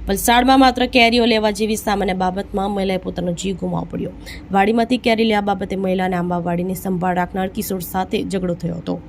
વલસાડમાં માત્ર કેરીઓ લેવા જેવી સામાન્ય બાબતમાં મહિલાએ પોતાનો જીવ ગુમાવવો પડ્યો। વાડીમાંથી કેરી લેવા બાબતે મહિલાને આંબાવાડીની સંભાળ રાખનાર કિશોર સાથે ઝઘડો થયો હતો।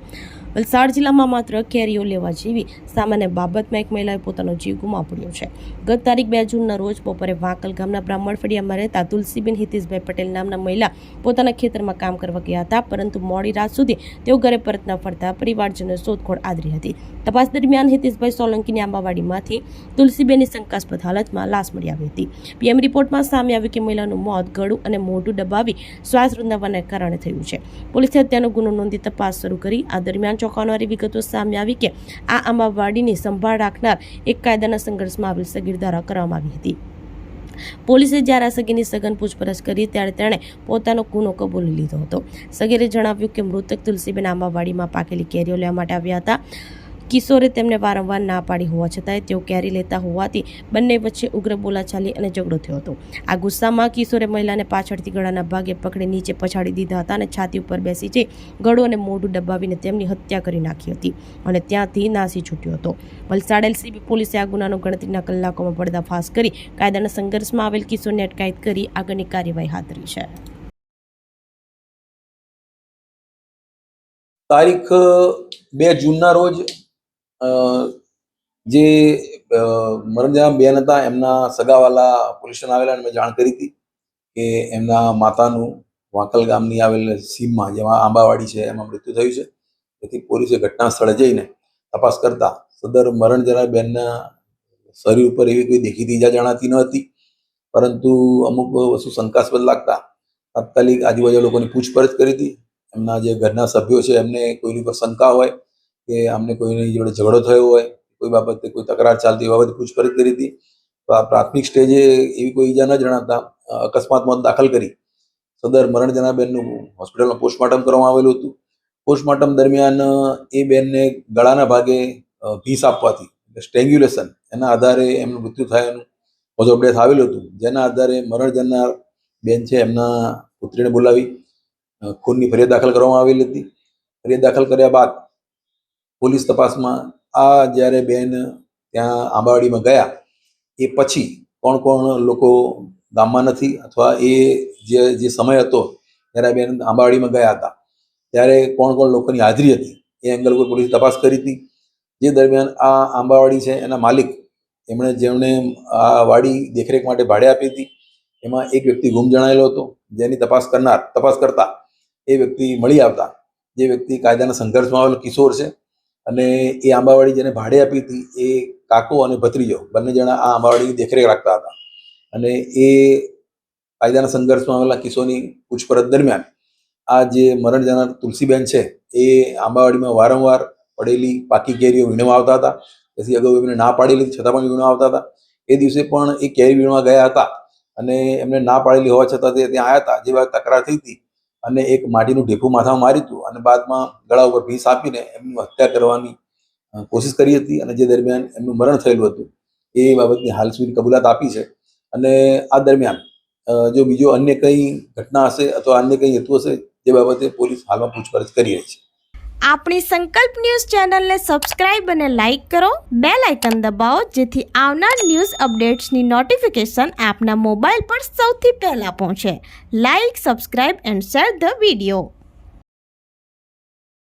વલસાડ જિલ્લામાં માત્ર કેરીઓ લેવા જેવી સામાન્ય બાબતમાં એક મહિલાએ પોતાનો જીવ ગુમાવવો પડ્યો છે। ગત તારીખ 2 જૂનના રોજ બપોરે વાંકલ ગામના બ્રાહ્મણ ફળિયામાં રહેતા તુલસીબેન હિતેશભાઈ પટેલ નામના મહિલા પોતાના ખેતરમાં કામ કરવા ગયા હતા, પરંતુ મોડી રાત સુધી તેઓ ઘરે પરત ન ફરતા પરિવારજનોએ શોધખોળ આદરી હતી। તપાસ દરમિયાન હિતેશભાઈ સોલંકીની આંબાવાડીમાંથી તુલસીબેનની શંકાસ્પદ હાલતમાં લાશ મળી આવી હતી। પીએમ રિપોર્ટમાં સામે આવ્યું કે મહિલાનું મોત ગળું અને મોઢું દબાવી શ્વાસ રૂંધાવાને કારણે થયું છે। પોલીસે હત્યાનો ગુનો નોંધી તપાસ શરૂ કરી। આ દરમિયાન ચોંકાવનારી વિગતો સામે આવી કે આ આંબાવાડીની સંભાળ રાખનાર એક કાયદાના સંઘર્ષમાં આવેલ સગીર દ્વારા કરવામાં આવી હતી। પોલીસે જ્યારે આ સગીરની સઘન પૂછપરછ કરી ત્યારે તેણે પોતાનો ગુનો કબૂલી લીધો હતો। સગીરે જણાવ્યું કે મૃતક તુલસીબેન આંબાવાડીમાં પાકેલી કેરીઓ લેવા માટે આવ્યા હતા। કિશોરે તેમને વારંવાર ના પાડી હોવા છતાંય તેઓ કેરી લેતા હોવાથી બંને વચ્ચે ઉગ્ર બોલાચાલી અને ઝઘડો થયો હતો। આ ગુસ્સામાં કિશોરે મહિલાને પાછળથી ગળાના ભાગે પકડી નીચે પછાડી દીધા હતા અને છાતી ઉપર બેસી જઈ ગળું અને મોઢું દબાવીને તેમની હત્યા કરી નાખી હતી અને ત્યાંથી નાસી છૂટ્યો હતો। વલસાડ એલસીબી પોલીસે આ ગુનાનો ગણતરીના કલાકોમાં પર્દાફાશ કરી કાયદાના સંઘર્ષમાં આવેલ કિશોરની અટકાયત કરી આગળની કાર્યવાહી હાથ ધરી છે। તારીખ 2 જૂનના રોજ જે મરણજના બેન હતા એમના સગાવાલા પોલીસ સ્ટેશન આવેલા અને મેં જાણ કરી હતી કે એમના માતાનું વાંકલ ગામની આવેલ સીમમાં જેમાં આંબાવાડી છે એમાં મૃત્યુ થયું છે। તેથી પોલીસે ઘટના સ્થળે જઈને તપાસ કરતા સદર મરણજના બેનના શરીર ઉપર એવી કોઈ દેખીતી ઈજા જણાતી ન હતી, પરંતુ અમુક વસ્તુ શંકાસ્પદ લાગતા તાત્કાલિક આજુબાજુ લોકોની પૂછપરછ કરી હતી। એમના જે ઘરના સભ્યો છે એમને કોઈની પર શંકા હોય કે અમને કોઈની જોડે ઝઘડો થયો હોય, કોઈ બાબતે કોઈ તકરાર ચાલતી હોય, બાબતે પૂછપરછ કરી હતી। તો આ પ્રાથમિક સ્ટેજે એવી કોઈ ઈજા ન જણાતા અકસ્માત મોત દાખલ કરી સદર મરણજના બેનનું હોસ્પિટલમાં પોસ્ટમોર્ટમ કરવામાં આવેલું હતું। પોસ્ટમોર્ટમ દરમિયાન એ બેનને ગળાના ભાગે ભીંસ આપવાથી સ્ટ્રેંગ્યુલેશન એના આધારે એમનું મૃત્યુ થયાનું કોઝ ઓફ ડેથ આવેલું હતું, જેના આધારે મરણ જનાર બેન છે એમના પુત્રીને બોલાવી ખૂનની ફરિયાદ દાખલ કરવામાં આવેલી હતી। ફરિયાદ દાખલ કર્યા બાદ પોલીસ તપાસમાં આ જ્યારે બેન ત્યાં આંબાવાડીમાં ગયા એ પછી કોણ કોણ લોકો ગામમાં નથી અથવા એ જે સમય હતો ત્યારે બેન આંબાવાડીમાં ગયા હતા ત્યારે કોણ કોણ લોકોની હાજરી હતી એ એંગલ ઉપર પોલીસે તપાસ કરી હતી। જે દરમિયાન આ આંબાવાડી છે એના માલિક જેમણે આ વાડી દેખરેખ માટે ભાડે આપી હતી એમાં એક વ્યક્તિ ગુમ જણાયેલો હતો, જેની તપાસ કરતા એ વ્યક્તિ મળી આવતા જે વ્યક્તિ કાયદાના સંઘર્ષમાં આવેલો કિશોર છે અને એ આંબાવાડી જેને ભાડે આપી હતી એ કાકો અને ભત્રીજો બંને જણા આ આંબાવાડીની દેખરેખ રાખતા હતા અને એ કાયદાના સંઘર્ષમાં આવેલા કિશોરની પૂછપરછ દરમિયાન આ જે મરણ જનાર તુલસીબેન છે એ આંબાવાડીમાં વારંવાર પડેલી પાકી કેરીઓ વીણવા આવતા હતા। તેથી અગાઉ એમને ના પાડેલી છતાં પણ વીણવા આવતા હતા। એ દિવસે પણ એ કેરી વીણવા ગયા હતા અને એમને ના પાડેલી હોવા છતાં તે ત્યાં આવ્યા હતા। જે વાત તકરાર થઈ હતી અને એક માટીનું ઢેફું માથામાં માર્યું હતું અને બાદમાં ગળા ઉપર ભીંસ આપીને એમની હત્યા કરવાની કોશિશ કરી હતી અને જે દરમિયાન એમનું મરણ થયેલું હતું એ બાબતની હાલ સુધી કબૂલાત આપી છે। અને આ દરમિયાન જો બીજો અન્ય કંઈ ઘટના હશે અથવા અન્ય કંઈ હેતુ હશે જે બાબતે પોલીસ હાલમાં પૂછપરછ કરી રહી છે। આપણી સંકલ્પ ન્યૂઝ ચેનલને સબસ્ક્રાઇબ અને લાઇક કરો, બેલ આઇકન દબાવો જેથી આવનાર ન્યૂઝ અપડેટ્સની નોટિફિકેશન આપના મોબાઈલ પર સૌથી પહેલા પહોંચે। Like, subscribe and share the video.